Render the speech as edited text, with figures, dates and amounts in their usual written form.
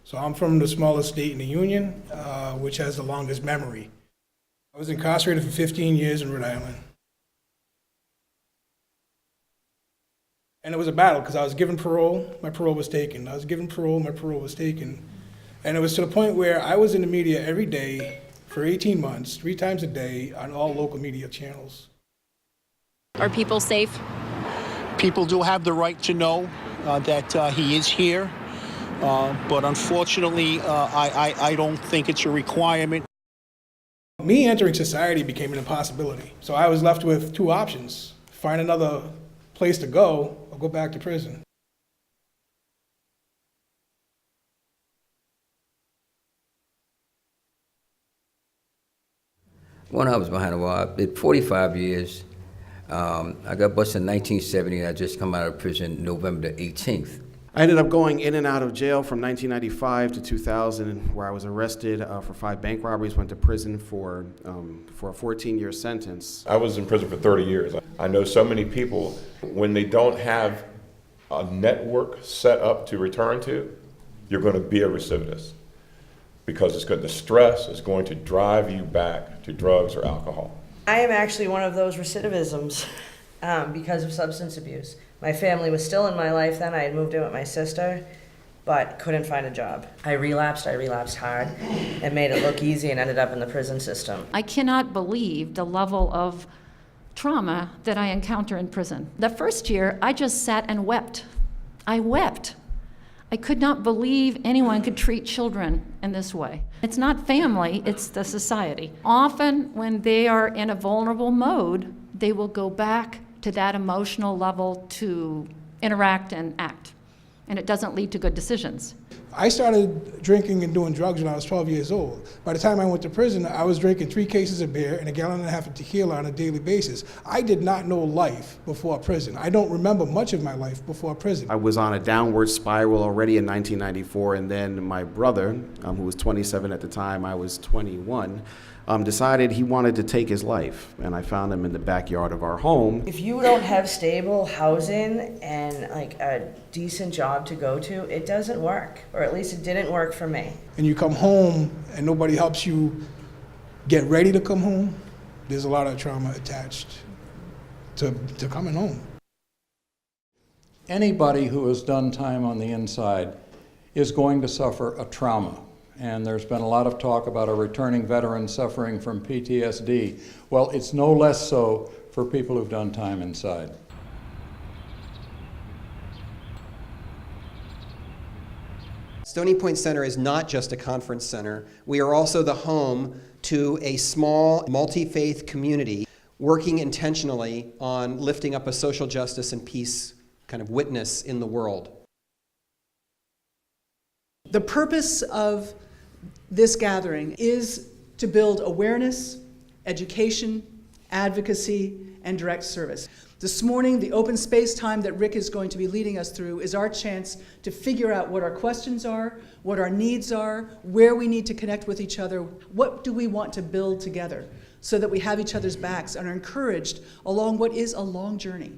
So I'm from the smallest state in the Union, which has the longest memory. I was incarcerated for 15 years in Rhode Island. And it was a battle because I was given parole, my parole was taken. I was given parole, my parole was taken. And it was to the point where I was in the media every day for 18 months, 3 times a day on all local media channels. Are people safe? People do have the right to know that he is here, but unfortunately, I don't think it's a requirement. Me entering society became an impossibility. So I was left with 2 options: find another place to go or go back to prison. When I was behind the wall, I did 45 years. I got busted in 1970, and I just come out of prison November the 18th. I ended up going in and out of jail from 1995 to 2000, where I was arrested for 5 bank robberies, went to prison for a 14-year sentence. I was in prison for 30 years. I know so many people, when they don't have a network set up to return to, you're going to be a recidivist. Because the stress is going to drive you back to drugs or alcohol. I am actually one of those recidivisms because of substance abuse. My family was still in my life then. I had moved in with my sister, but couldn't find a job. I relapsed hard, and made it look easy and ended up in the prison system. I cannot believe the level of trauma that I encounter in prison. The first year, I just sat and wept. I wept. I could not believe anyone could treat children in this way. It's not family, it's the society. Often when they are in a vulnerable mode, they will go back to that emotional level to interact and act. And it doesn't lead to good decisions. I started drinking and doing drugs when I was 12 years old. By the time I went to prison, I was drinking 3 cases of beer and a gallon and a half of tequila on a daily basis. I did not know life before prison. I don't remember much of my life before prison. I was on a downward spiral already in 1994, and then my brother, who was 27 at the time, I was 21, decided he wanted to take his life, and I found him in the backyard of our home. If you don't have stable housing and like a decent job to go to, it doesn't work, or at least it didn't work for me. And you come home and nobody helps you get ready to come home, there's a lot of trauma attached to coming home. Anybody who has done time on the inside is going to suffer a trauma. And there's been a lot of talk about a returning veteran suffering from PTSD. Well, it's no less so for people who've done time inside. Stony Point Center is not just a conference center. We are also the home to a small multi-faith community working intentionally on lifting up a social justice and peace kind of witness in the world. The purpose of this gathering is to build awareness, education, advocacy, and direct service. This morning, the open space time that Rick is going to be leading us through is our chance to figure out what our questions are, what our needs are, where we need to connect with each other, what do we want to build together so that we have each other's backs and are encouraged along what is a long journey.